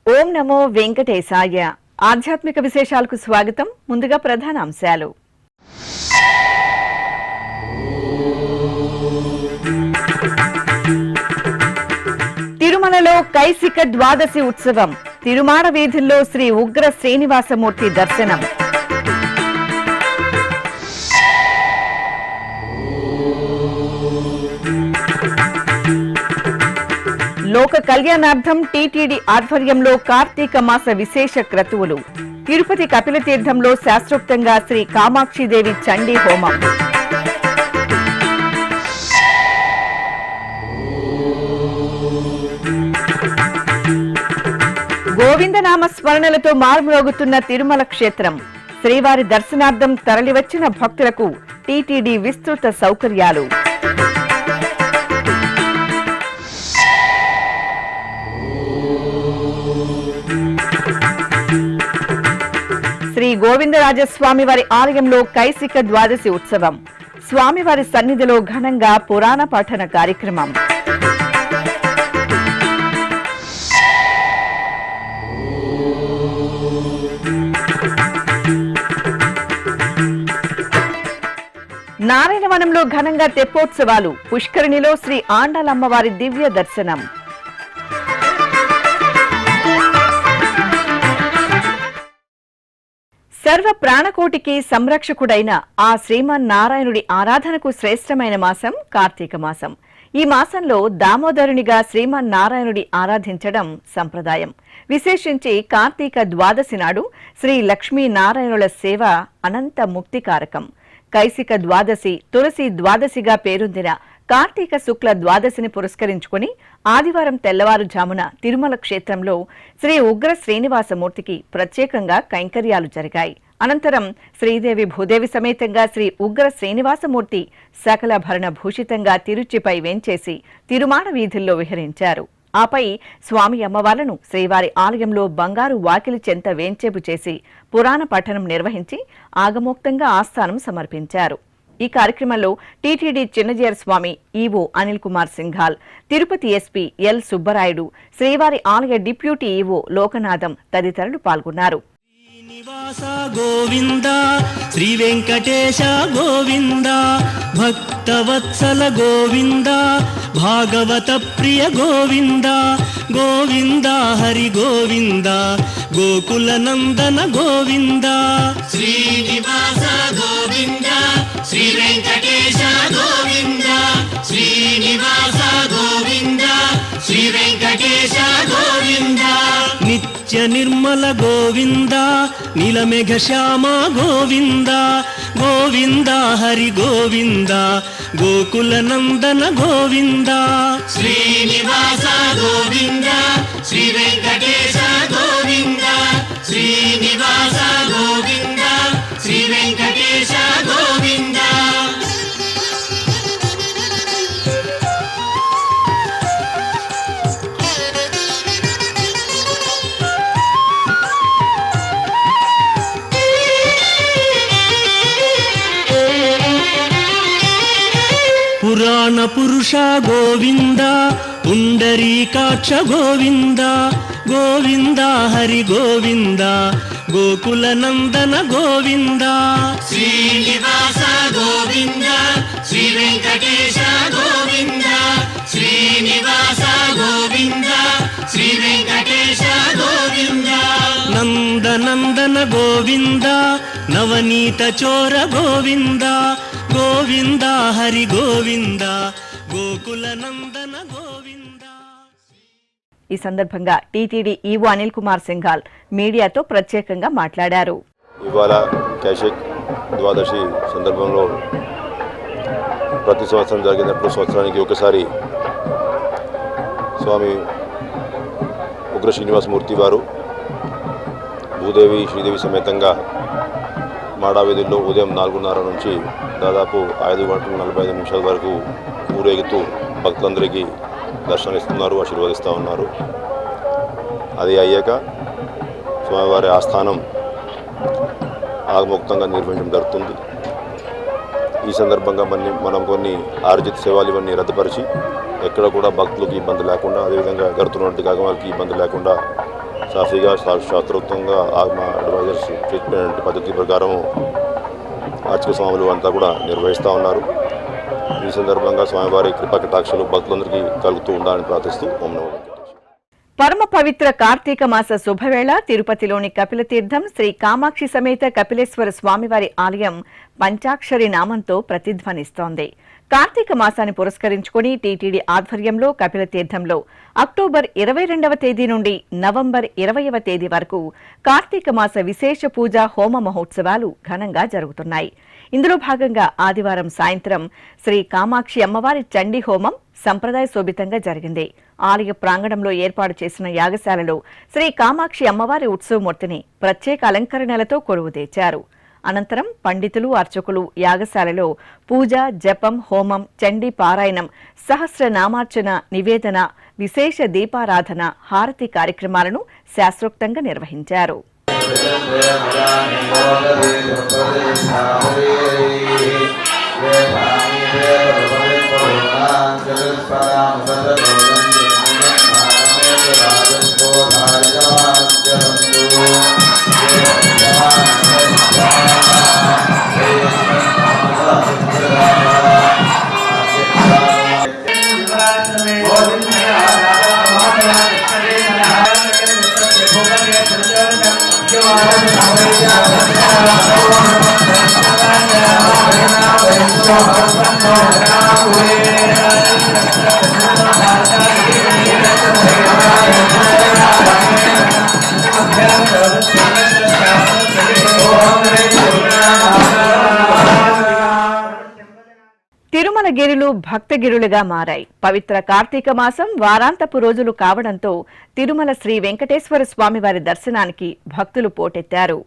ఓం నమో వెంకటేశాయ. ఆధ్యాత్మిక విశేషాలకు స్వాగతం. ముందుగా ప్రధాన అంశాలు. తిరుమలలో కైసిక ద్వాదశి ఉత్సవం. తిరుమాడ వీధుల్లో శ్రీ ఉగ్ర శ్రీనివాసమూర్తి దర్శనం. లోక కళ్యాణార్థం టీటీడీ ఆధ్వర్యంలో కార్తీక మాస విశేష క్రతువులు. తిరుపతి కపిలతీర్థంలో శాస్త్రోక్తంగా శ్రీ కామాక్షిదేవి చండీ హోమం. గోవిందనామ స్మరణలతో మార్మోగుతున్న తిరుమల క్షేత్రం. శ్రీవారి దర్శనార్థం తరలివచ్చిన భక్తులకు టీటీడీ విస్తృత సౌకర్యాలు. శ్రీ గోవిందరాజస్వామి వారి ఆలయంలో కైసిక ద్వాదశి ఉత్సవం. స్వామివారి సన్నిధిలో ఘనంగా పురాణ పఠన కార్యక్రమం. నారాయణవనంలో ఘనంగా తెప్పోత్సవాలు. పుష్కరిణిలో శ్రీ ఆండాలమ్మవారి దివ్య దర్శనం. సర్వ ప్రాణకోటికి సంరక్షకుడైన ఆ శ్రీమన్నారాయణుడి ఆరాధనకు శ్రేష్టమైన మాసం కార్తీక మాసం. ఈ మాసంలో దామోదరునిగా శ్రీమన్నారాయణుడి ఆరాధించడం సంప్రదాయం. విశేషించి కార్తీక ద్వాదశి నాడు శ్రీ లక్ష్మీనారాయణుల సేవ అనంత ముక్తికారకం. కైసిక ద్వాదశి, తులసి ద్వాదశిగా పేరొందిన కార్తీక శుక్ల ద్వాదశిని పురస్కరించుకుని ఆదివారం తెల్లవారుజామున తిరుమల క్షేత్రంలో శ్రీ ఉగ్ర శ్రీనివాసమూర్తికి ప్రత్యేకంగా కైంకర్యాలు జరిగాయి. అనంతరం శ్రీదేవి భూదేవి సమేతంగా శ్రీ ఉగ్ర శ్రీనివాసమూర్తి సకల భరణ భూషితంగా తిరుచిపై వేంచేసి తిరుమాడ వీధుల్లో విహరించారు. ఆపై స్వామి అమ్మవార్లను శ్రీవారి ఆలయంలో బంగారు వాకిలి చెంత వేంచేపు చేసి పురాణ పఠనం నిర్వహించి ఆగమోక్తంగా ఆస్థానం సమర్పించారు. ఈ కార్యక్రమంలో TTD Chinna Jeeyar Swami, EO Anil Kumar Singhal, Tirupati SP L Subbarayudu, శ్రీవారి ఆలయ డిప్యూటీ ఈవో లోకనాథం తదితరులు పాల్గొన్నారు. శ్రీనివాస గోవింద, శ్రీ వెంకటేశ గోవింద, భక్తవత్సల గోవింద, భాగవత ప్రియ గోవింద, గోవింద హరి గోవింద, గోకుల నందన గోవింద. శ్రీనివాస గోవింద, శ్రీ వెంకటేశ గోవింద, శ్రీనివాస గోవింద, శ్రీ వెంకటేశ గోవింద. నిత్య నిర్మల గోవింద, నీలమేఘ శ్యామ గోవింద, గోవింద హరి గోవింద, గోకుల నందన గోవింద. శ్రీనివాస గోవింద, శ్రీ వెంకటేశ గోవింద, శ్రీనివాస గోవింద, శ్రీ వెంకటేశ గోవింద. పురాణ పురుష గోవింద, పుండరీకాక్ష గోవింద, గోవింద హరి గోవింద, గోకుల నందన గోవింద. శ్రీనివాస గోవింద, శ్రీ వెంకటేశ గోవింద, శ్రీనివాస గోవింద, శ్రీ వెంకటేశ గోవింద. నందనందన గోవింద, నవనీత చోర గోవింద, గోవింద హరి గోవింద, గోకుల నందన గోవింద. ఈ సందర్భంగా టీటీడీ ఈవో అనిల్ కుమార్ సింఘాల్ మీడియాతో ప్రత్యేకంగా మాట్లాడారు. ఇవాళ కైసిక ద్వాదశి సందర్భంలో ప్రతి సంవత్సరం జరిగినప్పుడు సంవత్సరానికి ఒకసారి స్వామి ఉగ్ర శ్రీనివాసమూర్తి వారు భూదేవి శ్రీదేవి సమేతంగా మాడావీధుల్లో ఉదయం 4:30 నుంచి దాదాపు 5:45 వరకు ఊరేగుతూ భక్తులందరికీ దర్శనమిస్తున్నారు, ఆశీర్వదిస్తూ ఉన్నారు. అది అయ్యాక స్వామివారి ఆస్థానం ఆగమోక్తంగా నిర్వహించడం జరుగుతుంది. ఈ సందర్భంగా మనం కొన్ని ఆర్జిత సేవలు ఇవన్నీ రద్దుపరిచి ఎక్కడ కూడా భక్తులకు ఇబ్బంది లేకుండా, అదేవిధంగా జరుగుతున్నటువంటి ఆగమాలకి ఇబ్బంది లేకుండా సాఫీగా శాస్త్రోక్తంగా ఆగమ అడ్వైజర్స్ చెప్పినటువంటి పద్ధతి ప్రకారం అర్చక స్వాములు అంతా కూడా నిర్వహిస్తూ ఉన్నారు. ఈ సందర్భంగా స్వామివారి కృపా కటాక్షలు భక్తులందరికీ కలుగుతూ ఉండాలని ప్రార్థిస్తూ ఓం నమో వెంకటేశాయ. పరమ పవిత్ర కార్తీక మాస శుభవేళ తిరుపతిలోని కపిలతీర్థం శ్రీ కామాక్షి సమేత కపిలేశ్వర స్వామివారి ఆలయం పంచాక్షరి నామంతో ప్రతిధ్వనిస్తోంది. కార్తీక మాసాన్ని పురస్కరించుకుని టీటీడీ ఆధ్వర్యంలో కపిలతీర్థంలో అక్టోబర్ 22వ తేదీ నుండి నవంబర్ 20వ తేదీ వరకు కార్తీక మాస విశేష పూజ హోమ మహోత్సవాలు ఘనంగా జరుగుతున్నాయి. ఇందులో భాగంగా ఆదివారం సాయంత్రం శ్రీ కామాక్షి అమ్మవారి చండీ హోమం సంప్రదాయ శోభితంగా జరిగింది. ఆలయ ప్రాంగణంలో ఏర్పాటు చేసిన యాగశాలలో శ్రీ కామాక్షి అమ్మవారి ఉత్సవమూర్తిని ప్రత్యేక అలంకరణలతో కొలువుదీర్చారు. అనంతరం పండితులు, అర్చకులు యాగశాలలో పూజ, జపం, హోమం, చండీ పారాయణం, సహస్రనామార్చన, నివేదన, విశేష దీపారాధన, హారతి కార్యక్రమాలను శాస్త్రోక్తంగా నిర్వహించారు. తిరుమలగిరులు భక్తగిరులుగా మారాయి. పవిత్ర కార్తీక మాసం వారాంతపు రోజులు కావడంతో తిరుమల శ్రీ వెంకటేశ్వర స్వామివారి దర్శనానికి భక్తులు పోటెత్తారు.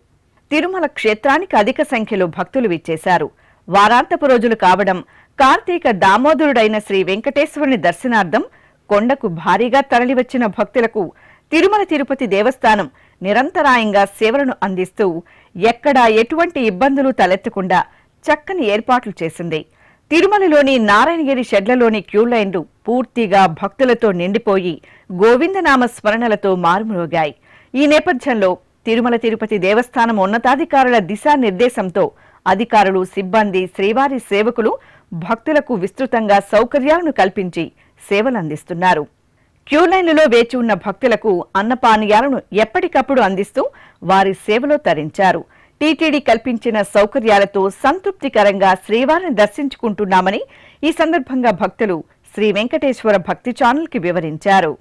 తిరుమల క్షేత్రానికి అధిక సంఖ్యలో భక్తులు విచ్చేశారు. వారాంతపు రోజులు కావడం, కార్తీక దామోదరుడైన శ్రీ వెంకటేశ్వరుని దర్శనార్థం కొండకు భారీగా తరలివచ్చిన భక్తులకు తిరుమల తిరుపతి దేవస్థానం నిరంతరాయంగా సేవలను అందిస్తూ ఎక్కడా ఎటువంటి ఇబ్బందులు తలెత్తకుండా చక్కని ఏర్పాట్లు చేసింది. తిరుమలలోని నారాయణగిరి షెడ్లలోని క్యూలైన్లు పూర్తిగా భక్తులతో నిండిపోయి గోవిందనామ స్మరణలతో మారుమ్రోగాయి. ఈ నేపథ్యంలో తిరుమల తిరుపతి దేవస్థానం ఉన్నతాధికారుల దిశానిర్దేశంతో అధికారులు, సిబ్బంది, శ్రీవారి సేవకులు భక్తులకు విస్తృతంగా సౌకర్యాలను కల్పించి సేవలందిస్తున్నారు. క్యూలైన్లలో వేచి ఉన్న భక్తులకు అన్నపానీయాలను ఎప్పటికప్పుడు అందిస్తూ వారి సేవలో తరించారు. టీటీడీ కల్పించిన సౌకర్యాలతో సంతృప్తికరంగా శ్రీవారిని దర్శించుకుంటున్నామని ఈ సందర్భంగా భక్తులు శ్రీ వెంకటేశ్వర భక్తి ఛానల్కి వివరించారు.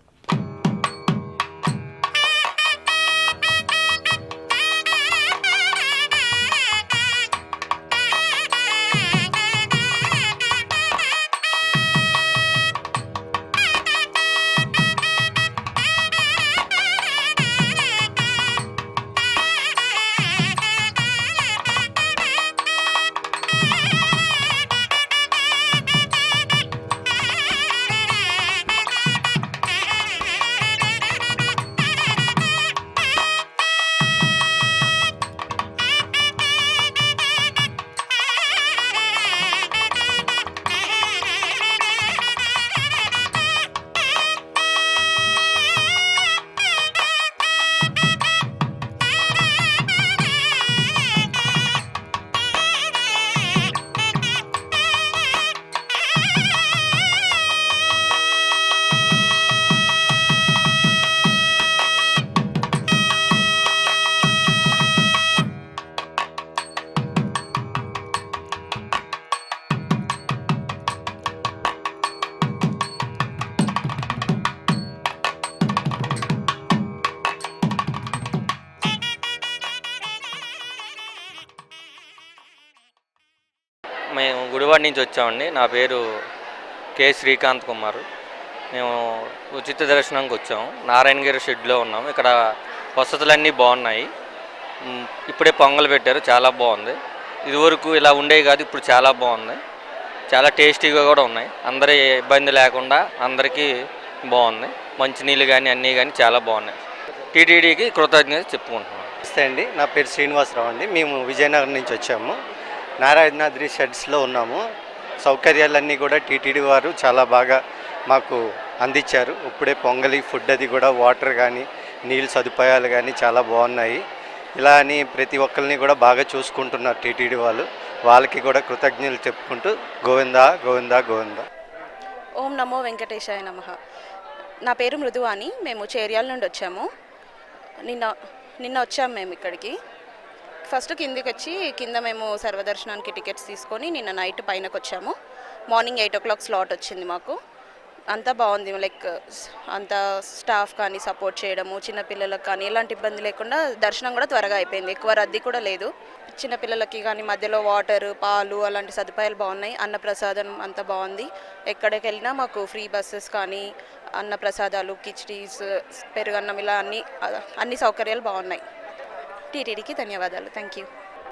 మేము గుడివాడ నుంచి వచ్చామండి. నా పేరు కె శ్రీకాంత్ కుమార్. మేము ఉచిత దర్శనానికి వచ్చాము. నారాయణగిరి షెడ్లో ఉన్నాము. ఇక్కడ వసతులన్నీ బాగున్నాయి. ఇప్పుడే పొంగల్ పెట్టారు, చాలా బాగుంది. ఇదివరకు ఇలా ఉండేవి కాదు, ఇప్పుడు చాలా బాగుంది. చాలా టేస్టీగా కూడా ఉన్నాయి. అందరి ఇబ్బంది లేకుండా అందరికీ బాగుంది. మంచినీళ్ళు కానీ అన్నీ కానీ చాలా బాగున్నాయి. టీటీడీకి కృతజ్ఞత చెప్పుకుంటున్నాం. నమస్తే అండి, నా పేరు శ్రీనివాసరావు అండి. మేము విజయనగరం నుంచి వచ్చాము. నారాయణాద్రి షెడ్స్లో ఉన్నాము. సౌకర్యాలన్నీ కూడా టీటీడీ వారు చాలా బాగా మాకు అందించారు. ఇప్పుడే పొంగలి ఫుడ్ అది కూడా వాటర్ కానీ నీళ్ళు సదుపాయాలు కానీ చాలా బాగున్నాయి. ఇలా అని ప్రతి ఒక్కరిని కూడా బాగా చూసుకుంటున్నారు టీటీడీ వాళ్ళు. వాళ్ళకి కూడా కృతజ్ఞతలు చెప్పుకుంటూ గోవిందా గోవిందా గోవిందా. ఓం నమో వెంకటేశాయ నమః. నా పేరు మృదువాణి. మేము చేర్యాల నుండి వచ్చాము. నిన్న వచ్చాము మేము ఇక్కడికి. ఫస్ట్ కిందికి వచ్చి కింద మేము సర్వదర్శనానికి టికెట్స్ తీసుకొని నిన్న నైట్ పైనకి వచ్చాము. మార్నింగ్ 8 o'clock స్లాట్ వచ్చింది మాకు. అంతా బాగుంది. లైక్ అంత స్టాఫ్ కానీ సపోర్ట్ చేయడము, చిన్నపిల్లలకు కానీ ఎలాంటి ఇబ్బంది లేకుండా దర్శనం కూడా త్వరగా అయిపోయింది. ఎక్కువ రద్దీ కూడా లేదు. చిన్నపిల్లలకి కానీ మధ్యలో వాటర్, పాలు అలాంటి సదుపాయాలు బాగున్నాయి. అన్నప్రసాదం అంతా బాగుంది. ఎక్కడికి వెళ్ళినా మాకు ఫ్రీ బస్సెస్ కానీ అన్నప్రసాదాలు, కిచడీస్, పెరుగన్నం ఇలా అన్ని సౌకర్యాలు బాగున్నాయి. టీటీడీకి ధన్యవాదాలు. Thank you.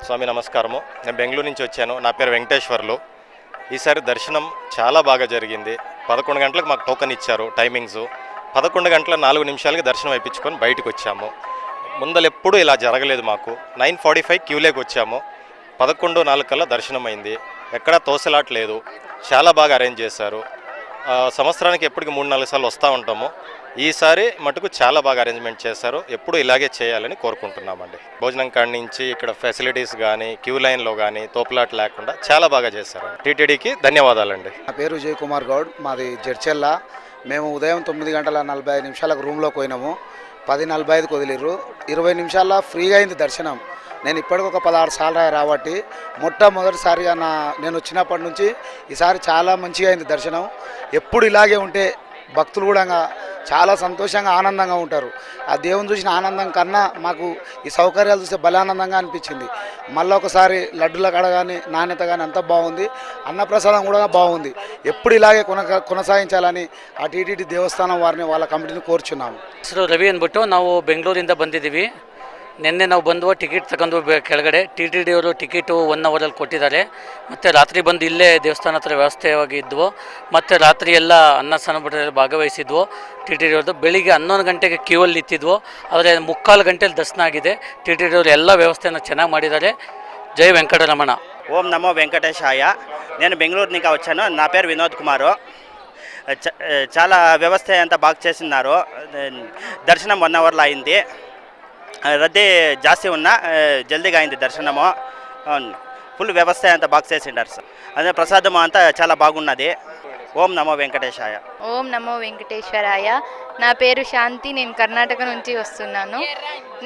స్వామి నమస్కారము. నేను బెంగళూరు నుంచి వచ్చాను. నా పేరు వెంకటేశ్వర్లు. ఈసారి దర్శనం చాలా బాగా జరిగింది. 11 గంటలకు మాకు టోకెన్ ఇచ్చారు టైమింగ్స్. 11 గంటల 4 నిమిషాలకి దర్శనం అయిపించుకొని బయటకు వచ్చాము. ముందలెప్పుడు ఇలా జరగలేదు మాకు. 9:45 క్యూలోకి వచ్చాము. 11:04 కల్లా దర్శనం అయింది. ఎక్కడా తోసలాట్లేదు. చాలా బాగా అరేంజ్ చేశారు. సంవత్సరానికి ఎప్పటికి 3-4 సార్లు వస్తూ ఉంటాము. ఈసారి మటుకు చాలా బాగా అరేంజ్మెంట్ చేశారు. ఎప్పుడు ఇలాగే చేయాలని కోరుకుంటున్నామండి. భోజనం కాడి నుంచి ఇక్కడ ఫెసిలిటీస్ కానీ క్యూ లైన్లో కానీ తోపులాట లేకుండా చాలా బాగా చేశారు. టీటీడీకి ధన్యవాదాలండి. నా పేరు విజయ్ కుమార్ గౌడ్. మాది జడ్చెల్ల. మేము ఉదయం 9:45 రూమ్లోకి పోయినాము. 10:45 వదిలిర్రు. 20 నిమిషాల్లో ఫ్రీగా అయింది దర్శనం. నేను ఇప్పటికి ఒక 16 సార్లు రాబట్టి మొట్టమొదటిసారిగా నేను వచ్చినప్పటి నుంచి ఈసారి చాలా మంచిగా అయింది దర్శనం. ఎప్పుడు ఇలాగే ఉంటే భక్తులు కూడా చాలా సంతోషంగా ఆనందంగా ఉంటారు. ఆ దేవుని చూసిన ఆనందం కన్నా మాకు ఈ సౌకర్యాలు చూస్తే భలే ఆనందంగా అనిపించింది. మళ్ళీ ఒకసారి లడ్డుల కాడ కానీ నాణ్యత కానీ అంతా బాగుంది. అన్నప్రసాదం కూడా బాగుంది. ఎప్పుడు ఇలాగే కొనసాగించాలని ఆ టీటీడీ దేవస్థానం వారిని వాళ్ళ కమిటీని కోరుచున్నాము. ಹೆಸರು ರವಿ ಅಂದ್ಬಿಟ್ಟು ನಾವು ಬೆಂಗಳೂರಿಂದ ಬಂದಿದ್ದೀವಿ. ನಿನ್ನೆ ನಾವು ಬಂದು ಟಿಕೆಟ್ ತಗೊಂಡು ಕೆಳಗಡೆ ಟಿ ಅವರು ಟಿಕೆಟು 1 ಅವರಲ್ಲಿ ಕೊಟ್ಟಿದ್ದಾರೆ. ಮತ್ತು ರಾತ್ರಿ ಬಂದು ಇಲ್ಲೇ ದೇವಸ್ಥಾನ ಹತ್ರ ವ್ಯವಸ್ಥೆಯಾಗಿ ಇದ್ವು. ಮತ್ತು ರಾತ್ರಿ ಎಲ್ಲ ಅನ್ನಸಂತರ್ಪಣೆಯಲ್ಲಿ ಭಾಗವಹಿಸಿದ್ವು. ಟಿ ಅವ್ರದ್ದು ಬೆಳಿಗ್ಗೆ 11 ಗಂಟೆಗೆ ಕ್ಯೂ ಅಲ್ಲಿ ನಿಂತಿದ್ವು. ಆದರೆ 3/4 ಗಂಟೆಯಲ್ಲಿ ದರ್ಶನ ಆಗಿದೆ. ಟಿ ಅವರು ಎಲ್ಲ ವ್ಯವಸ್ಥೆಯನ್ನು ಚೆನ್ನಾಗಿ ಮಾಡಿದ್ದಾರೆ. జై వెంకటరమణ. ఓం నమో వెంకటేశాయ. నేను బెంగళూరు నుంచి వచ్చాను. నా పేరు వినోద్ కుమారు. చాలా వ్యవస్థ అంతా బాగా చేసినారు. దర్శనం 1 అవర్లో అయింది. రద్దీ జాస్తి ఉన్నా జల్దీగా అయింది దర్శనము. ఫుల్ వ్యవస్థ అంతా బాగా చేసిండారు సార్. అదే ప్రసాదం అంతా చాలా బాగున్నది. ఓం నమో వెంకటేశాయ. ఓం నమో వెంకటేశ్వరాయ. నా పేరు శాంతి. నేను కర్ణాటక నుంచి వస్తున్నాను.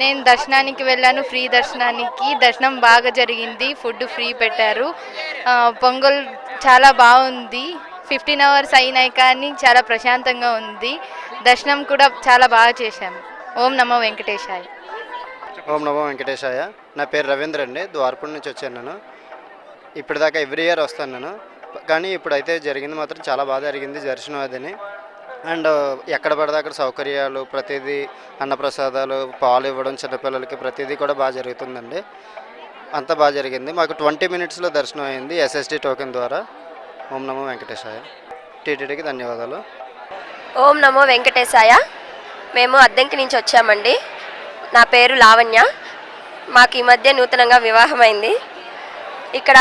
నేను దర్శనానికి వెళ్ళాను, ఫ్రీ దర్శనానికి. దర్శనం బాగా జరిగింది. ఫుడ్ ఫ్రీ పెట్టారు. పొంగల్ చాలా బాగుంది. 15 hours అయినాయి కానీ చాలా ప్రశాంతంగా ఉంది. దర్శనం కూడా చాలా బాగా చేశాము. ఓం నమో వెంకటేశాయ. ఓం నమో వెంకటేశాయ. నా పేరు రవీంద్ర అండి. ద్వారపూడి నుంచి వచ్చాను నేను. ఇప్పటిదాకా ఎవ్రీ ఇయర్ వస్తాను నేను, కానీ ఇప్పుడైతే జరిగింది మాత్రం చాలా బాగా జరిగింది దర్శనం అదని. అండ్ ఎక్కడ పడితే అక్కడ సౌకర్యాలు, ప్రతిదీ అన్నప్రసాదాలు, పాలు ఇవ్వడం చిన్నపిల్లలకి ప్రతిదీ కూడా బాగా జరుగుతుందండి. అంతా బాగా జరిగింది. మాకు 20 minutesలో దర్శనం అయింది SSD టోకెన్ ద్వారా. ఓం నమో వెంకటేశాయ. టీటీడీకి ధన్యవాదాలు. ఓం నమో వెంకటేశాయ. మేము అద్దంకి నుంచి వచ్చామండి. నా పేరు లావణ్య. మాకు ఈ మధ్య నూతనంగా వివాహమైంది. ఇక్కడ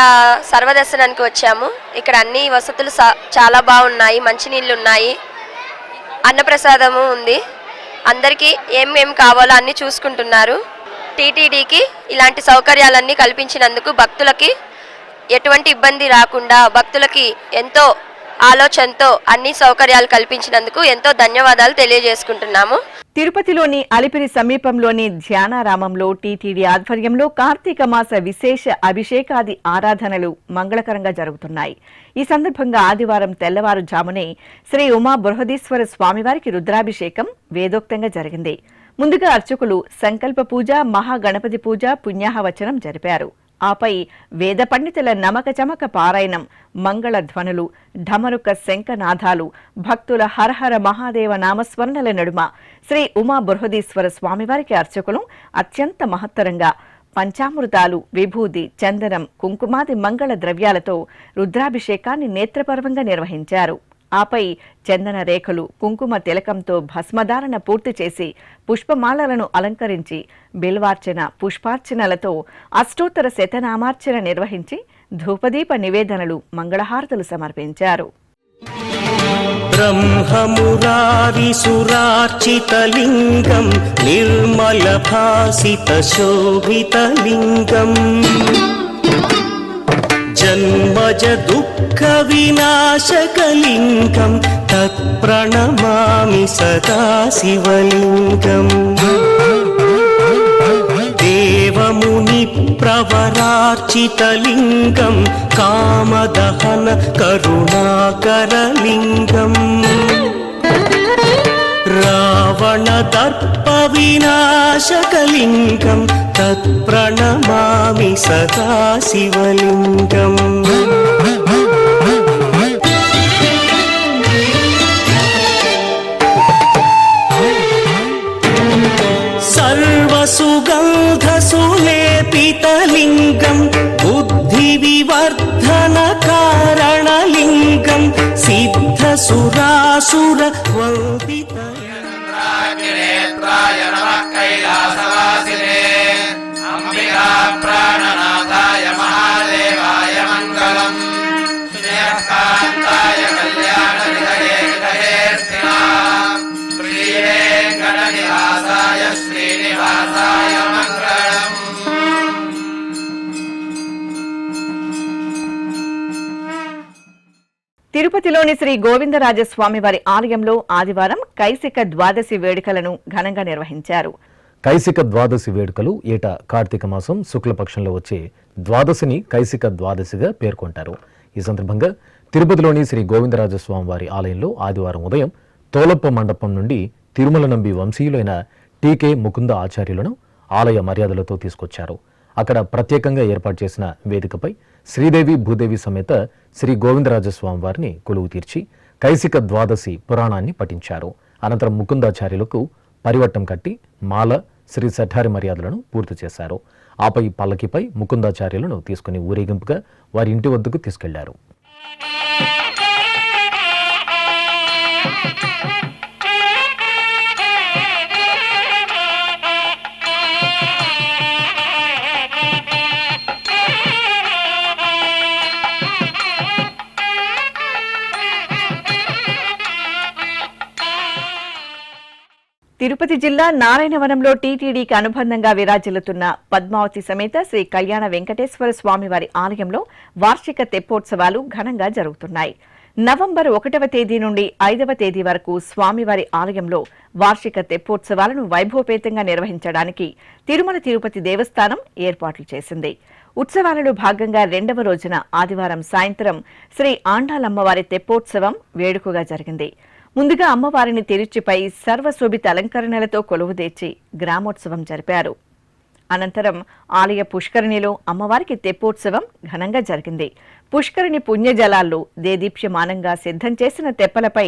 సర్వదర్శనానికి వచ్చాము. ఇక్కడ అన్ని వసతులు చాలా బాగున్నాయి. మంచినీళ్ళు ఉన్నాయి, అన్నప్రసాదము ఉంది. అందరికీ ఏమేం కావాలో అన్నీ చూసుకుంటున్నారు. టీటీడీకి ఇలాంటి సౌకర్యాలన్నీ కల్పించినందుకు భక్తులకి ఎటువంటి ఇబ్బంది రాకుండా భక్తులకి ఎంతో ఆలోచనతో అన్ని సౌకర్యాలు కల్పించినందుకు ఎంతో ధన్యవాదాలు తెలియజేసుకుంటున్నాము. తిరుపతిలోని అలిపిరి సమీపంలోని ధ్యానారామంలో టీటీడీ ఆధ్వర్యంలో కార్తీక మాస విశేష అభిషేకాది ఆరాధనలు మంగళకరంగా జరుగుతున్నాయి. ఈ సందర్భంగా ఆదివారం తెల్లవారుజామునే శ్రీ ఉమా బృహదీశ్వర స్వామివారికి రుద్రాభిషేకం వేదోక్తంగా జరిగింది. ముందుగా అర్చకులు సంకల్ప పూజ, మహాగణపతి పూజ, పుణ్యాహవచనం జరిపారు. ఆపై వేద పండితుల నమక చమక పారాయణం, మంగళ ధ్వనులు, ఢమరుక శంఖనాదాలు, భక్తుల హరహర మహాదేవ నామస్మరణల నడుమ శ్రీ ఉమా బృహదీశ్వర స్వామివారికి అర్చకులు అత్యంత మహత్తరంగా పంచామృతాలు, విభూది, చందనం, కుంకుమాది మంగళ ద్రవ్యాలతో రుద్రాభిషేకాన్ని నేత్రపర్వంగా నిర్వహించారు. ఆపై చందన రేఖలు, కుంకుమ తిలకంతో భస్మధారణ పూర్తి చేసి పుష్పమాలలను అలంకరించి బిల్వార్చన, పుష్పార్చనలతో అష్టోత్తర శతనామార్చన నిర్వహించి ధూపదీప నివేదనలు, మంగళహారతులు సమర్పించారు. బ్రహ్మమురారిసురార్చితలింగం నిర్మలభాసితశోభితలింగం జన్మజ దుఃఖ వినాశకలింగం తత్ప్రణమామి సదా శివలింగం దేవముని ప్రవరార్చితలింగం కామదహన కరుణాకరలింగం రావణ దర్ప వినాశకలింగం తత్ప్రణమామి సదా శివలింగం సర్వసుగంధసులేపితలింగం బుద్ధి వివర్ధన కారణలింగం సిద్ధసురాసుర వందిత కైలాసవాసినే అంబికా ప్రాణనాథాయ మహాదేవాయ మంగళం శ్రేయకాంతాయ కళ్యాణ శ్రీవేంకటనివాసాయ శ్రీనివాసాయ మంగళం. తిరుపతిలోని శ్రీ గోవిందరాజస్వామి వారి ఆలయంలో ఆదివారం కైసిక ద్వాదశి వేడుకలను ఘనంగా నిర్వహించారు. కైసిక ద్వాదశి వేడుకలు ఏటా కార్తీక మాసం శుక్లపక్షంలో వచ్చే ద్వాదశిని కైసిక ద్వాదశిగా పేర్కొంటారు. ఈ సందర్భంగా తిరుపతిలోని శ్రీ గోవిందరాజస్వామి వారి ఆలయంలో ఆదివారం ఉదయం తోలప్ప మండపం నుండి తిరుమల నంబి వంశీయులైన టీకే ముకుంద ఆచార్యులను ఆలయ మర్యాదలతో తీసుకొచ్చారు. అక్కడ ప్రత్యేకంగా ఏర్పాటు చేసిన వేదికపై శ్రీదేవి భూదేవి సమేత శ్రీ గోవిందరాజస్వామి వారిని కొలువు తీర్చి కైసిక ద్వాదశి పురాణాన్ని పఠించారు. అనంతరం ముకుందాచార్యులకు పరివట్టం కట్టి మాల, శ్రీ సఠారి మర్యాదలను పూర్తి చేశారు. ఆపై పల్లకిపై ముకుందాచార్యులను తీసుకుని ఊరేగింపుగా వారి ఇంటి వద్దకు తీసుకెళ్లారు. తిరుపతి జిల్లా నారాయణవనంలో టీటీడీకి అనుబంధంగా విరాజిల్లుతున్న పద్మావతి సమేత శ్రీ కళ్యాణ వెంకటేశ్వర స్వామివారి ఆలయంలో వార్షిక తెప్పోత్సవాలు ఘనంగా జరుగుతున్నాయి. నవంబర్ 1వ తేదీ నుండి 5వ తేదీ వరకు స్వామివారి ఆలయంలో వార్షిక తెప్పోత్సవాలను వైభవపేతంగా నిర్వహించడానికి తిరుమల తిరుపతి దేవస్థానం ఏర్పాట్లు చేసింది. ఉత్సవాలలో భాగంగా 2వ రోజున ఆదివారం సాయంత్రం శ్రీ ఆండాలమ్మవారి తెప్పోత్సవం వేడుకగా జరిగింది. ముందుగా అమ్మవారిని తిరుచిపై సర్వశోభిత అలంకరణలతో కొలువుదీర్చి గ్రామోత్సవం జరిపారు. అనంతరం ఆలయ పుష్కరిణిలో అమ్మవారికి తెప్పోత్సవం ఘనంగా జరిగింది. పుష్కరిణి పుణ్యజలాల్లో దేదీప్యమానంగా సిద్ధం చేసిన తెప్పలపై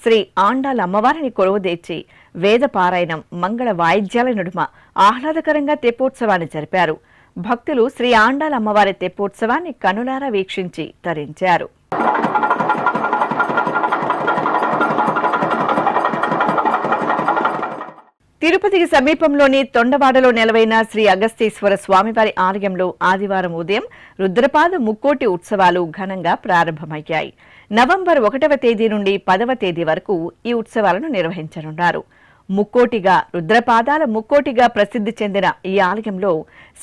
శ్రీ ఆండాల అమ్మవారిని కొలువుదీర్చి వేద పారాయణం, మంగళ వాయిద్యాల నడుమ ఆహ్లాదకరంగా తెప్పోత్సవాన్ని జరిపారు. భక్తులు శ్రీ ఆండాల అమ్మవారి తెప్పోత్సవాన్ని కనులారా వీక్షించి తరించారు. తిరుపతికి సమీపంలోని తొండవాడలో నెలవైన శ్రీ అగస్తీశ్వర స్వామివారి ఆలయంలో ఆదివారం ఉదయం రుద్రపాద ముక్కోటి ఉత్సవాలు ఘనంగా ప్రారంభమయ్యాయి. నవంబర్ 1వ తేదీ నుండి 10వ తేదీ వరకు ఈ ఉత్సవాలను నిర్వహించనున్నారు. ముక్కోటిగా రుద్రపాదాల ముక్కోటిగా ప్రసిద్ధి చెందిన ఈ ఆలయంలో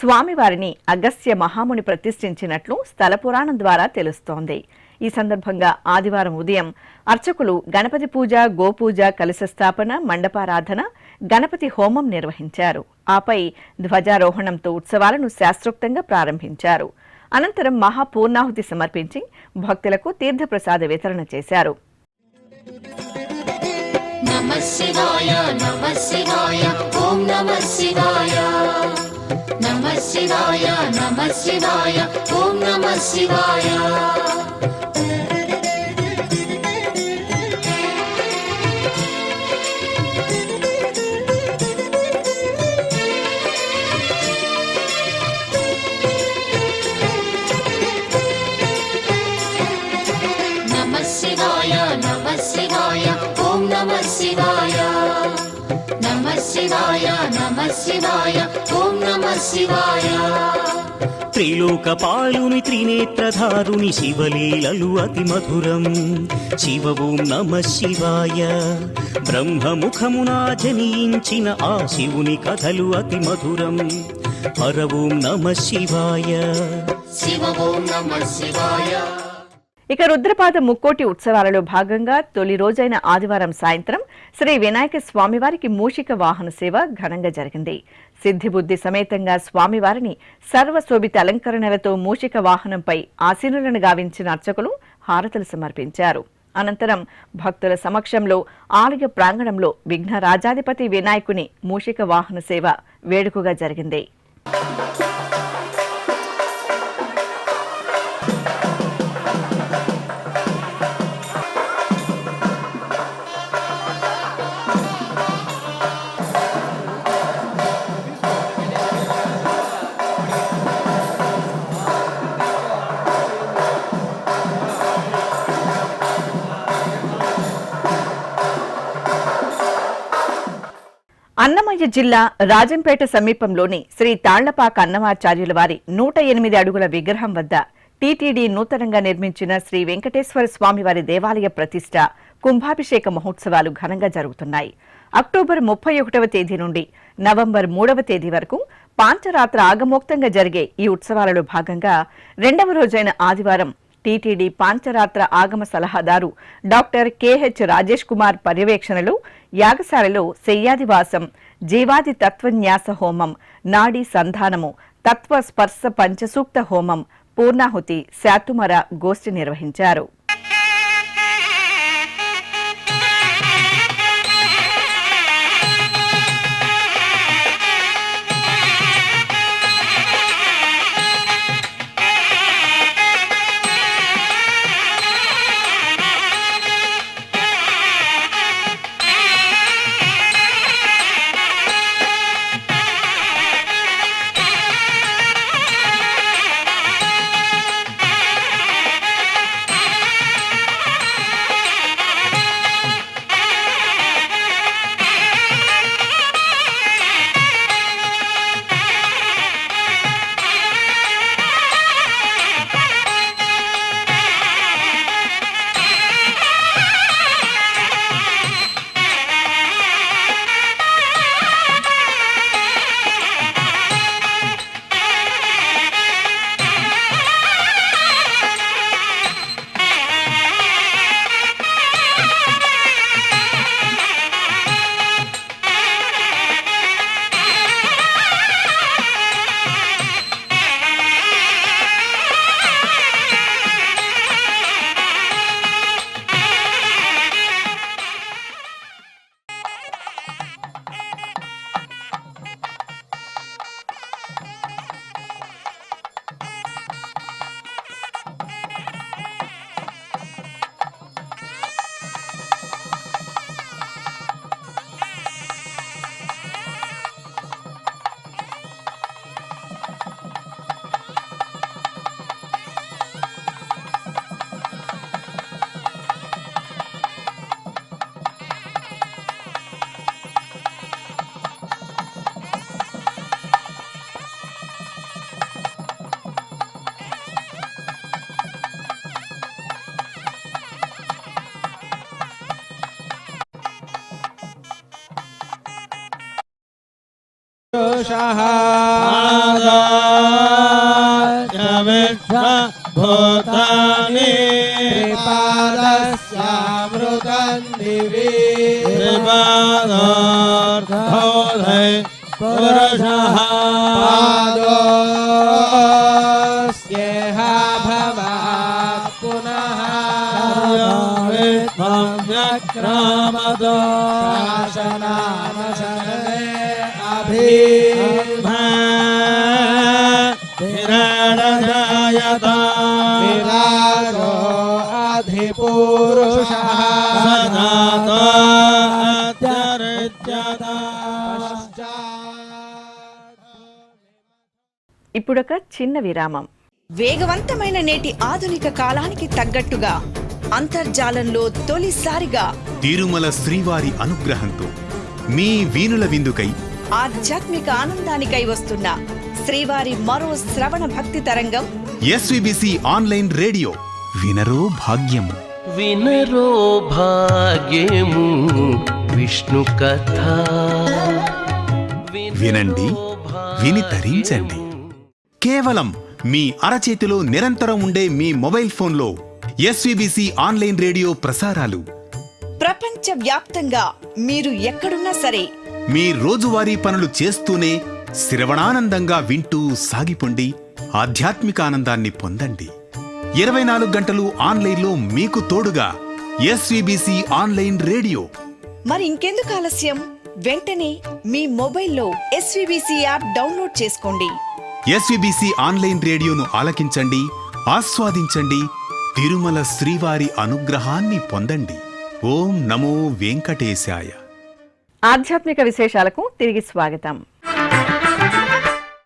స్వామివారిని అగస్త్య మహాముని ప్రతిష్ఠించినట్లు స్థల పురాణం ద్వారా తెలుస్తోంది. ఈ సందర్భంగా ఆదివారం ఉదయం అర్చకులు గణపతి పూజ, గోపూజ, కలశ స్థాపన, మండపారాధన, గణపతి హోమం నిర్వహించారు. ఆపై ధ్వజారోహణంతో ఉత్సవాలను శాస్త్రోక్తంగా ప్రారంభించారు. అనంతరం మహాపూర్ణాహుతి సమర్పించి భక్తులకు తీర్థప్రసాద వితరణ చేశారు. నమః శివాయ నమః శివాయ ఓం నమః శివాయ నమః శివాయ నమః శివాయ ఓం నమః శివాయ. నమః శివాయ ఓం నమః శివాయ. నమః శివాయ ఓం నమః శివాయ. త్రిలోకపాలుని త్రినేత్రధారుని శివలీలలు అతి మధురం. శివ ఓం నమః శివాయ. బ్రహ్మముఖమున జనించిన ఆ శివుని కథలు అతి మధురం. హర ఓం నమః శివాయ. శివ ఓం నమః శివాయ. ఇక రుద్రపాద ముక్కోటి ఉత్సవాలలో భాగంగా తొలి రోజైన ఆదివారం సాయంత్రం శ్రీ వినాయక స్వామివారికి మూషిక వాహన సేవ ఘనంగా జరిగింది. సిద్ధిబుద్ధి సమేతంగా స్వామివారిని సర్వశోభిత అలంకరణలతో మూషిక వాహనంపై ఆసీనులను గావించిన అర్చకులు హారతులు సమర్పించారు. అనంతరం భక్తుల సమక్షంలో ఆలయ ప్రాంగణంలో విఘ్నరాజాధిపతి వినాయకుని మూషిక వాహన సేవ వేడుకగా జరిగింది. అన్నమయ్య జిల్లా రాజంపేట సమీపంలోని శ్రీ తాళ్లపాక అన్నమాచార్యుల వారి 108 అడుగుల విగ్రహం వద్ద టీటీడీ నూతనంగా నిర్మించిన శ్రీ వెంకటేశ్వర స్వామివారి దేవాలయ ప్రతిష్ట కుంభాభిషేక మహోత్సవాలు ఘనంగా జరుగుతున్నాయి. అక్టోబర్ 31వ తేదీ నుండి నవంబర్ 3వ తేదీ వరకు పాంచరాత్ర ఆగమోక్తంగా జరిగే ఈ ఉత్సవాలలో భాగంగా రెండవ రోజైన ఆదివారం టీటీడీ పాంచరాత్ర ఆగమ సలహాదారు డాక్టర్ కెహెచ్ రాజేష్ కుమార్ పర్యవేక్షణలో యాగశాలలో శయ్యాదివాసం, జీవాది తత్వన్యాస హోమం, నాడీ సంధానము, తత్వ స్పర్శ పంచసూక్త హోమం, పూర్ణాహుతి, శాతుమర గోష్ఠి నిర్వహించారు. భూతాని త్రిపాదస్యామృతం దివి త్రిపాదోర్ధోధై పురుషః పాదోస్యేహ భవాత్ పునః విద్మవ్యక్రామదో శాసనామశనే అభిమా विराजो अधिपुरुषः सजातो अत्यर्च्यते ఇప్పుడొక చిన్న విరామం. వేగవంతమైన నేటి ఆధునిక కాలానికి తగ్గట్టుగా అంతర్జాలంలో తొలిసారిగా తిరుమల శ్రీవారి అనుగ్రహంతో మీ వీణుల విందుకై ఆధ్యాత్మిక ఆనందానికై వస్తున్న శ్రీవారి మరో శ్రవణ భక్తి తరంగం ఎస్విబిసి ఆన్లైన్ రేడియో వినరో భాగ్యము. వినరో భాగ్యము విష్ణు కథ వినండి, విని తరించండి. కేవలం మీ అరచేతిలో నిరంతరం ఉండే మీ మొబైల్ ఫోన్లో ఎస్విబిసి ఆన్లైన్ రేడియో ప్రసారాలు ప్రపంచ వ్యాప్తంగా మీరు ఎక్కడున్నా సరే మీ రోజువారీ పనులు చేస్తూనే శ్రవణానందంగా వింటూ సాగిపోండి, ఆధ్యాత్మిక ఆనందాన్ని పొందండి. 24 గంటలు ఆన్లైన్లో మీకు తోడుగా ఎస్విబిసి ఆన్లైన్ రేడియో. మరి ఇంకెందుకు ఆలస్యం? వెంటనే మీ మొబైల్లో ఎస్విబిసి యాప్ డౌన్లోడ్ చేసుకోండి. ఎస్విబిసి ఆన్లైన్ రేడియోను ఆలకించండి, ఆస్వాదించండి, తిరుమల శ్రీవారి అనుగ్రహాన్ని పొందండి. ఓం నమో వెంకటేశాయ. ఆధ్యాత్మిక విశేషాలకు తిరిగి స్వాగతం.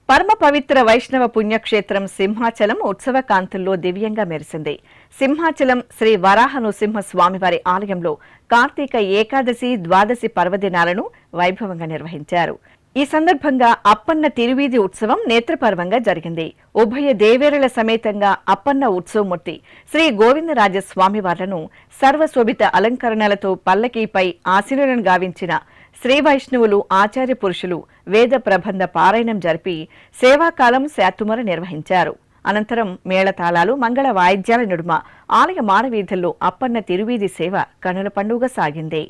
పరమ పవిత్ర వైష్ణవ పుణ్యక్షేత్రం సింహాచలం ఉత్సవ కాంతుల్లో దివ్యంగా మెరిసింది. సింహాచలం శ్రీ వరాహ నృసింహ స్వామివారి ఆలయంలో కార్తీక ఏకాదశి, ద్వాదశి పర్వదినాలను వైభవంగా నిర్వహించారు. ఈ సందర్భంగా అప్పన్న తిరువీధి ఉత్సవం నేత్రపర్వంగా జరిగింది. ఉభయ దేవేరుల సమేతంగా అప్పన్న ఉత్సవమూర్తి శ్రీ గోవిందరాజ స్వామివార్లను సర్వశోభిత అలంకరణలతో పల్లకీపై ఆశీనులను గావించిన శ్రీ వైష్ణవులు, ఆచార్య పురుషులు వేద ప్రబంధ పారాయణం జరిపి సేవాకాలం శాతుమర నిర్వహించారు. అనంతరం మేళతాళాలు, మంగళ వాయిద్యాల నడుమ ఆలయ మాడవీధుల్లో అప్పన్న తిరువీధి సేవ కనుల పండుగ సాగింది.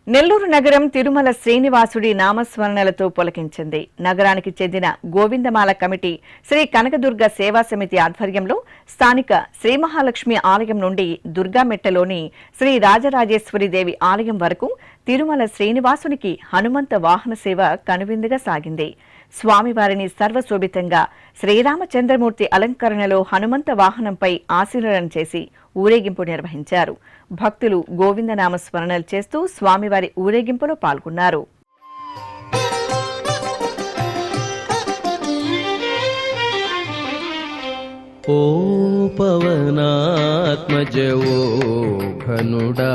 నెల్లూరు నగరం తిరుమల శ్రీనివాసుడి నామస్మరణలతో పులకించింది. నగరానికి చెందిన గోవిందమాల కమిటీ శ్రీ కనకదుర్గ సేవా సమితి ఆధ్వర్యంలో స్థానిక శ్రీ మహాలక్ష్మి ఆలయం నుండి దుర్గామెట్టలోని శ్రీ రాజరాజేశ్వరిదేవి ఆలయం వరకు తిరుమల శ్రీనివాసునికి హనుమంత వాహన సేవ కనువిందుగా సాగింది. స్వామివారిని సర్వశోభితంగా శ్రీరామచంద్రమూర్తి అలంకరణలో హనుమంత వాహనంపై ఆశీనులను చేసి ఊరేగింపు నిర్వహించారు. భక్తులు గోవిందనామ స్మరణలు చేస్తూ స్వామివారి ఊరేగింపులో పాల్గొన్నారు. ఓ పవనాత్మజవో ఘనుడా,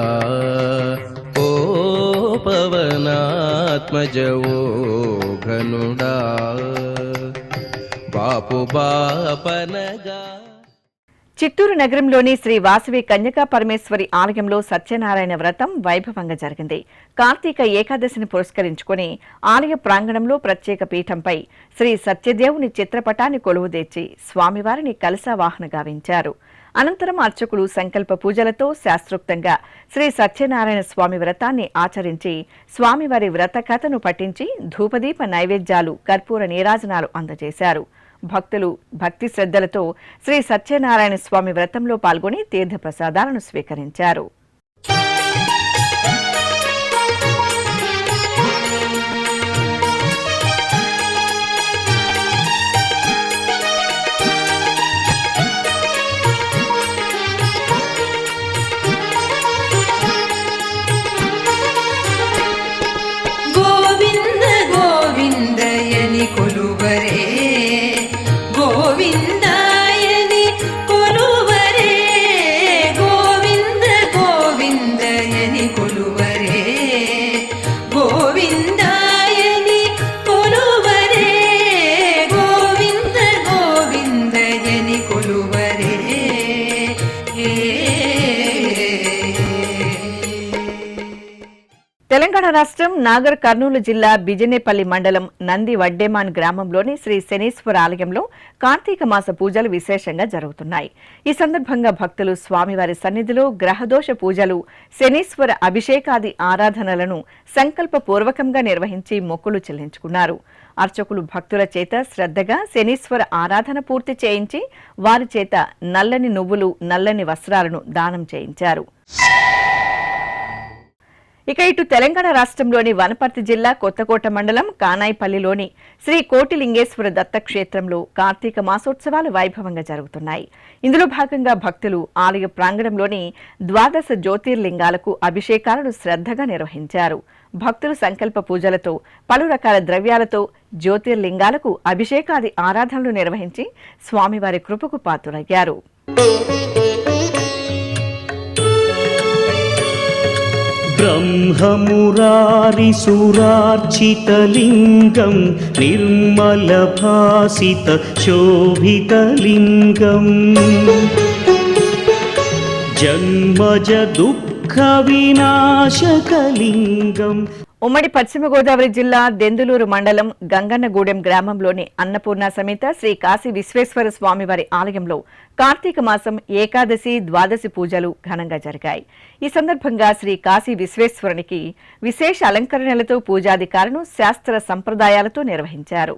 ఓ పవనాత్మజవో ఘనుడా, బాపు బాపనగా. చిత్తూరు నగరంలోని శ్రీ వాసవి కన్యకా పరమేశ్వరి ఆలయంలో సత్యనారాయణ వ్రతం వైభవంగా జరిగింది. కార్తీక ఏకాదశిని పురస్కరించుకుని ఆలయ ప్రాంగణంలో ప్రత్యేక పీఠంపై శ్రీ సత్యదేవుని చిత్రపటాన్ని కొలువుదీర్చి స్వామివారిని కలశావాహన గావించారు. అనంతరం అర్చకులు సంకల్ప పూజలతో శాస్త్రోక్తంగా శ్రీ సత్యనారాయణ స్వామి వ్రతాన్ని ఆచరించి స్వామివారి వ్రత కథను పఠించి ధూపదీప నైవేద్యాలు, కర్పూర నీరాజనాలు అందజేశారు. భక్తులు భక్తి శ్రద్ధలతో శ్రీ సత్యనారాయణ స్వామి వ్రతంలో పాల్గొని తీర్థ ప్రసాదాలను స్వీకరించారు. గోవింద గోవిందయని కొలువరే, గోవిందాయని కొలువరే, గోవింద గోవిందయని కొలువరే, గోవిందాయని కొలువరే, గోవింద గోవిందయని కొలువరే. తెలంగాణ రాష్ట్రం నాగర్ కర్నూలు జిల్లా బిజినేపల్లి మండలం నంది వడ్డేమాన్ గ్రామంలోని శ్రీ శనీశ్వర ఆలయంలో కార్తీక మాస పూజలు విశేషంగా జరుగుతున్నాయి. ఈ సందర్భంగా భక్తులు స్వామివారి సన్నిధిలో గ్రహదోష పూజలు, శనీశ్వర అభిషేకాది ఆరాధనలను సంకల్పపూర్వకంగా నిర్వహించి మొక్కులు చెల్లించుకున్నారు. అర్చకులు భక్తుల చేత శ్రద్ధగా శనీశ్వర ఆరాధన పూర్తి చేయించి వారి చేత నల్లని నువ్వులు, నల్లని వస్త్రాలను దానం చేయించారు. ఇక ఇటు తెలంగాణ రాష్ట్రంలోని వనపర్తి జిల్లా కొత్తకోట మండలం కానాయిపల్లిలోని శ్రీ కోటిలింగేశ్వర దత్తక్షేత్రంలో కార్తీక మాసోత్సవాలు వైభవంగా జరుగుతున్నాయి. ఇందులో భాగంగా భక్తులు ఆలయ ప్రాంగణంలోని 12 జ్యోతిర్లింగాలకు అభిషేకాలను శ్రద్ధగా నిర్వహించారు. భక్తులు సంకల్ప పూజలతో, పలు రకాల ద్రవ్యాలతో జ్యోతిర్లింగాలకు అభిషేకాది ఆరాధనలు నిర్వహించి స్వామివారి కృపకు పాత్రులయ్యారు. ब्रह्ममुरारिसुरार्चितलिङ्गं निर्मलभासित शोभितलिङ्गम् जन्मज दुःखविनाशकलिङ्गम्. ఉమ్మడి పశ్చిమ గోదావరి జిల్లా దెందులూరు మండలం గంగన్నగూడెం గ్రామంలోని అన్నపూర్ణ సమేత శ్రీ కాశీ విశ్వేశ్వర స్వామివారి ఆలయంలో కార్తీక మాసం ఏకాదశి, ద్వాదశి పూజలు ఘనంగా జరిగాయి. ఈ సందర్భంగా శ్రీ కాశీ విశ్వేశ్వరునికి విశేష అలంకరణలతో పూజాధికారులను శాస్త్ర సంప్రదాయాలతో నిర్వహించారు.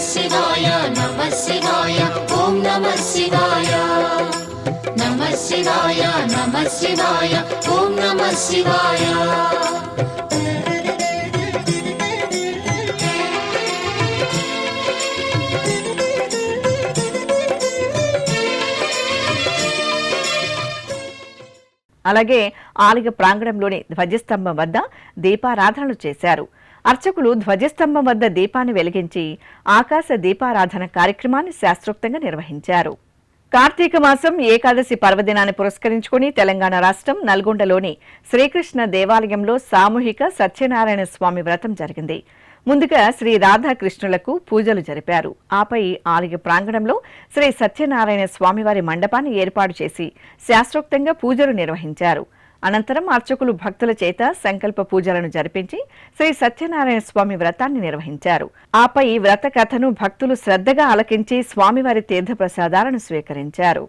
शिवाय नमः शिवाय ओम नमः शिवाय नमः शिवाय नमः शिवाय ओम नमः शिवाय. అలాగే ఆలయ ప్రాంగణంలోని ధ్వజస్తంభం వద్ద దీపారాధనలు చేశారు. అర్చకులు ధ్వజస్తంభం వద్ద దీపాన్ని వెలిగించి ఆకాశ దీపారాధన కార్యక్రమాన్ని శాస్త్రోక్తంగా నిర్వహించారు. కార్తీక మాసం ఏకాదశి పర్వదినాన్ని పురస్కరించుకుని తెలంగాణ రాష్ట్రం నల్గొండలోని శ్రీకృష్ణ దేవాలయంలో సామూహిక సత్యనారాయణ స్వామి వ్రతం జరిగింది. ముందుగా శ్రీ రాధాకృష్ణులకు పూజలు జరిపారు. ఆపై ఆలయ ప్రాంగణంలో శ్రీ సత్యనారాయణ స్వామివారి మండపాన్ని ఏర్పాటు చేసి శాస్త్రోక్తంగా పూజలు నిర్వహించారు. అనంతరం అర్చకులు భక్తుల చేత సంకల్ప పూజలను జరిపించి శ్రీ సత్యనారాయణ స్వామి వ్రతాన్ని నిర్వహించారు. ఆపై వ్రత కథను భక్తులు శ్రద్ధగా ఆలకించి స్వామివారి తీర్థప్రసాదాలను స్వీకరించారు.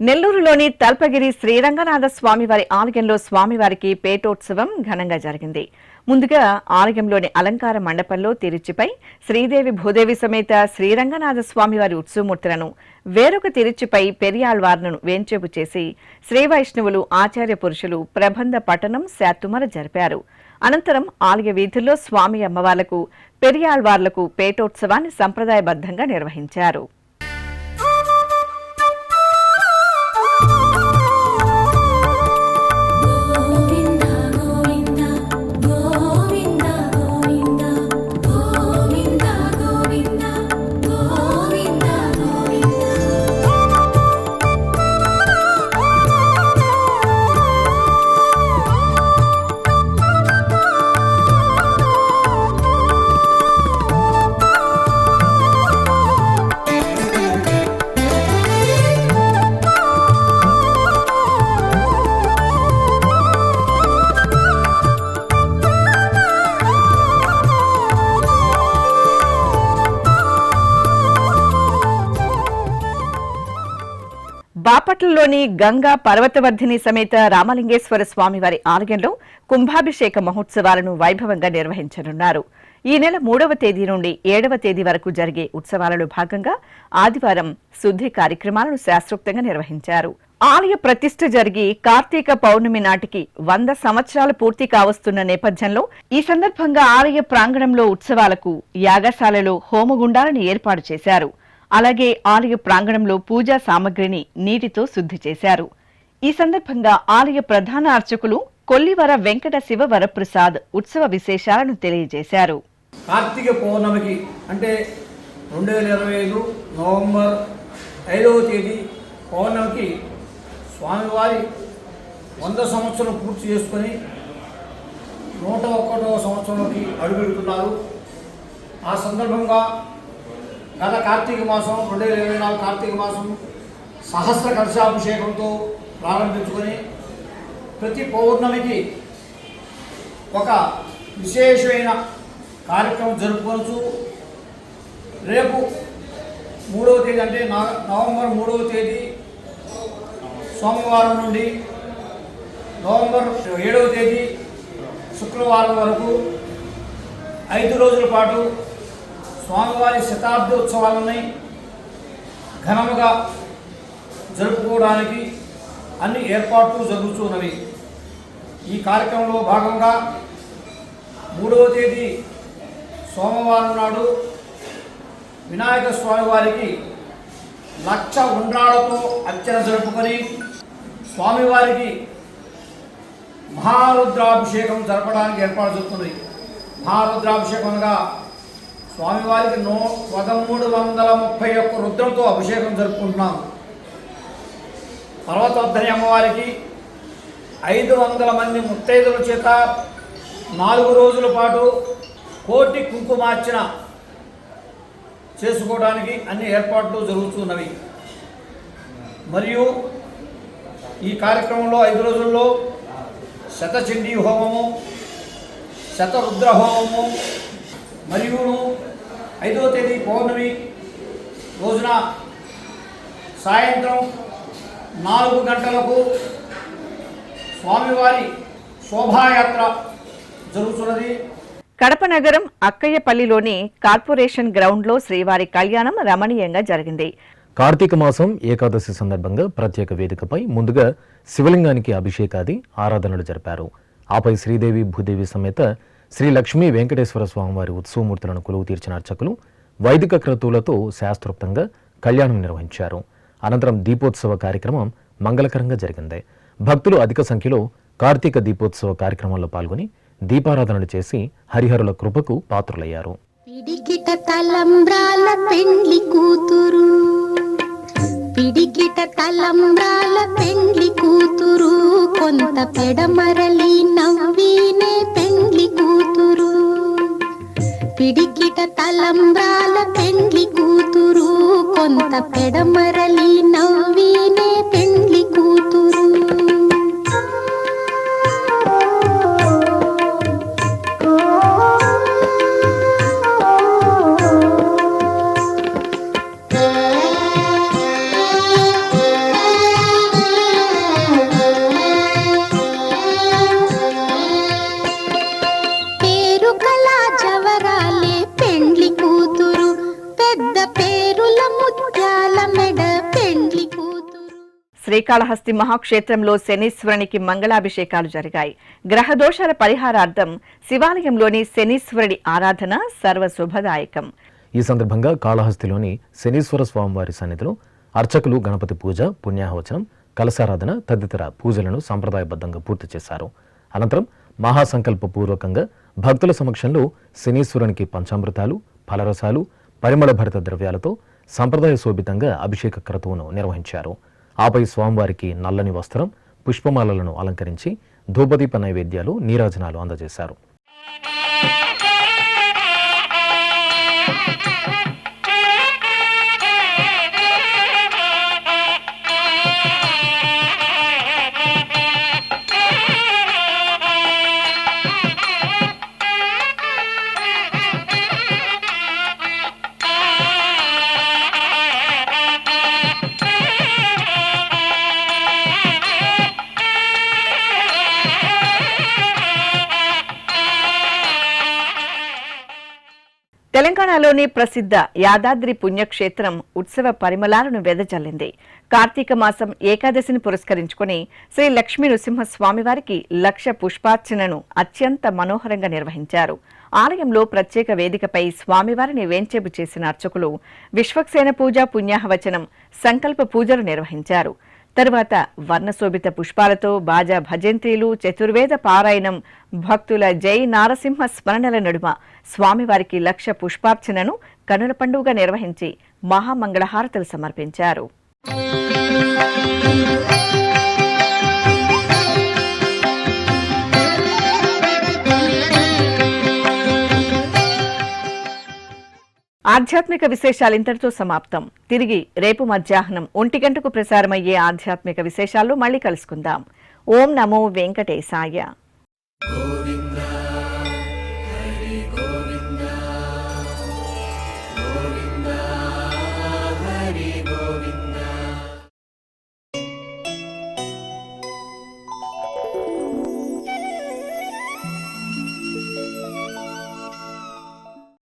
నెల్లూరులోని తల్పగిరి శ్రీరంగనాథ స్వామివారి ఆలయంలో స్వామివారికి పేటోత్సవం ఘనంగా జరిగింది. ముందుగా ఆలయంలోని అలంకార మండపంలో తిరుచిపై శ్రీదేవి భూదేవి సమేత శ్రీరంగనాథ స్వామివారి ఉత్సవమూర్తులను, వేరొక తిరుచిపై పెరియాళ్వార్లను వేంచేపు చేసి శ్రీ వైష్ణవులు, ఆచార్య పురుషులు ప్రబంధ పఠనం, శాతుమర జరిపారు. అనంతరం ఆలయ వీధుల్లో స్వామి అమ్మవార్లకు, పెరియాళ్వార్లకు పేటోత్సవాన్ని సంప్రదాయబద్ధంగా నిర్వహించారు. బాపట్లలోని గంగా పర్వతవర్ధిని సమేత రామలింగేశ్వర స్వామివారి ఆలయంలో కుంభాభిషేక మహోత్సవాలను వైభవంగా నిర్వహించనున్నారు. ఈ నెల 3వ తేదీ నుండి 7వ తేదీ వరకు జరిగే ఉత్సవాలలో భాగంగా ఆదివారం శుద్ధి కార్యక్రమాలను శాస్త్రోక్తంగా నిర్వహించారు. ఆలయ ప్రతిష్ఠ జరిగి కార్తీక పౌర్ణమి నాటికి 100 సంవత్సరాలు పూర్తి కావస్తున్న నేపథ్యంలో ఈ సందర్భంగా ఆలయ ప్రాంగణంలో ఉత్సవాలకు యాగశాలలో హోమగుండాలను ఏర్పాటు చేశారు. అలాగే ఆలయ ప్రాంగణంలో పూజా సామగ్రిని నీటితో శుద్ధి చేశారు. ఈ సందర్భంగా ఆలయ ప్రధాన అర్చకులు కొల్లివర వెంకట శివ వరప్రసాద్ ఉత్సవ విశేషాలను తెలియజేశారు. కార్తీక పౌర్ణమికి అంటే 2025 నవంబర్ 5వ తేదీ పౌర్ణమికి స్వామివారి 100 సంవత్సరం పూర్తి చేసుకొని 101వ సంవత్సరంలోకి అడుగుపెడుతున్నారు. ఆ సందర్భంగా గత కార్తీక మాసం 2024 కార్తీక మాసం సహస్ర కలశాభిషేకంతో ప్రారంభించుకొని ప్రతి పౌర్ణమికి ఒక విశేషమైన కార్యక్రమం జరుపుకోవచ్చు. రేపు 3వ తేదీ అంటే నవంబర్ 3వ తేదీ సోమవారం నుండి నవంబర్ 7వ తేదీ శుక్రవారం వరకు 5 రోజుల పాటు స్వామివారి శతాబ్ది ఉత్సవాలని ఘనముగా జరుపుకోవడానికి అన్ని ఏర్పాట్లు జరుగుతున్నవి. ఈ కార్యక్రమంలో భాగంగా 3వ తేదీ సోమవారం నాడు వినాయక స్వామి వారికి 1,00,000 ఉండ్రాళ్లతో అర్చన జరుపుకొని స్వామివారికి మహారుద్రాభిషేకం జరపడానికి ఏర్పాటు జరుగుతుంది. మహారుద్రాభిషేకం అనగా స్వామివారికి 1331 రుద్రంతో అభిషేకం జరుపుకుంటున్నాం. పర్వతవర్ధని అమ్మవారికి 500 మంది ముత్తైదుల చేత 4 రోజుల పాటు కోటి కుంకుమార్చన చేసుకోవడానికి అన్ని ఏర్పాట్లు జరుగుతున్నవి. మరియు ఈ కార్యక్రమంలో 5 రోజుల్లో శతచండీ హోమము, శతరుద్ర హోమము మరియు 5వ తేదీ పౌర్ణమి రోజున సాయంత్రం 4 గంటలకు స్వామివారి శోభాయాత్ర జరుగుతున్నది. కడప నగరం అక్కయ్యపల్లిలోని కార్పొరేషన్ గ్రౌండ్లో శ్రీవారి కళ్యాణం రమణీయంగా జరిగింది. కార్తీక మాసం ఏకాదశి సందర్భంగా ప్రత్యేక వేదికపై ముందుగా శివలింగానికి అభిషేకాది ఆరాధనలు జరిపారు. ఆపై శ్రీదేవి భూదేవి సమేత శ్రీ లక్ష్మీ వెంకటేశ్వర స్వామివారి ఉత్సవమూర్తులను కొలువు తీర్చిన అర్చకులు వైదిక క్రతువులతో శాస్త్రోక్తంగా కళ్యాణం నిర్వహించారు. అనంతరం దీపోత్సవ కార్యక్రమం మంగళకరంగా జరిగింది. భక్తులు అధిక సంఖ్యలో కార్తీక దీపోత్సవ కార్యక్రమంలో పాల్గొని దీపారాధనలు చేసి హరిహరుల కృపకు పాత్రులయ్యారు. పిడికిట తలంబ్రాల పెండ్లి కూతురు, పిడికిట తలంబ్రాల పెండ్లి కూతురు, కొంత పెడమరలి నవ్వీనే పెండ్లి కూతురు. పిడికిట తలంబ్రాల పెండ్లి కూతురు, కొంత పెడమరలి నవ్వీనే పెండ్లి కూతురు. శ్రీకాళహస్తి మహాక్షేత్రంలో శనీశ్వరునికి మంగళాభిషేకాలు జరిగాయి. గ్రహదోషాల పరిహారార్థం శివాలయంలోని శనీశ్వరుడి ఆరాధన సర్వశుభదాయకం. ఈ సందర్భంగా కాళహస్తిలోని శనీశ్వర స్వామివారి సన్నిధిలో అర్చకులు గణపతి పూజ, పుణ్యాహవచనం, కలశారాధన తదితర పూజలను సంప్రదాయబద్ధంగా పూర్తి చేశారు. అనంతరం మహాసంకల్ప పూర్వకంగా భక్తుల సమక్షంలో శనీశ్వరునికి పంచామృతాలు, ఫలరసాలు, పరిమళ భరిత ద్రవ్యాలతో సంప్రదాయ శోభితంగా అభిషేక క్రతువును నిర్వహించారు. ఆపై స్వామివారికి నల్లని వస్త్రం, పుష్పమాలలను అలంకరించి ధూపదీప నైవేద్యాలు, నీరాజనాలు అందజేశారు. తెలంగాణలోని ప్రసిద్ధ యాదాద్రి పుణ్యక్షేత్రం ఉత్సవ పరిమళాలను వెదజల్లింది. కార్తీక మాసం ఏకాదశిని పురస్కరించుకుని శ్రీ లక్ష్మీ నృసింహస్వామివారికి 1,00,000 పుష్పార్చనను అత్యంత మనోహరంగా నిర్వహించారు. ఆలయంలో ప్రత్యేక వేదికపై స్వామివారిని వేంచేపు చేసిన అర్చకులు విశ్వక్సేన పూజ, పుణ్యాహవచనం, సంకల్ప పూజలు నిర్వహించారు. తరువాత వర్ణశోభిత పుష్పాలతో బాజా భజంత్రీలు, చతుర్వేద పారాయణం, భక్తుల జై నారసింహ స్మరణల నడుమ స్వామివారికి 1,00,000 పుష్పార్చనను కనుల పండుగ నిర్వహించి మహామంగళహారతులు సమర్పించారు. ఆధ్యాత్మిక విశేషాలు ఇంతటితో సమాప్తం. తిరిగి రేపు మధ్యాహ్నం 1 గంటకు ప్రసారమయ్యే ఆధ్యాత్మిక విశేషాల్లో మళ్ళీ కలుసుకుందాం. ఓం నమో వెంకటేశాయ.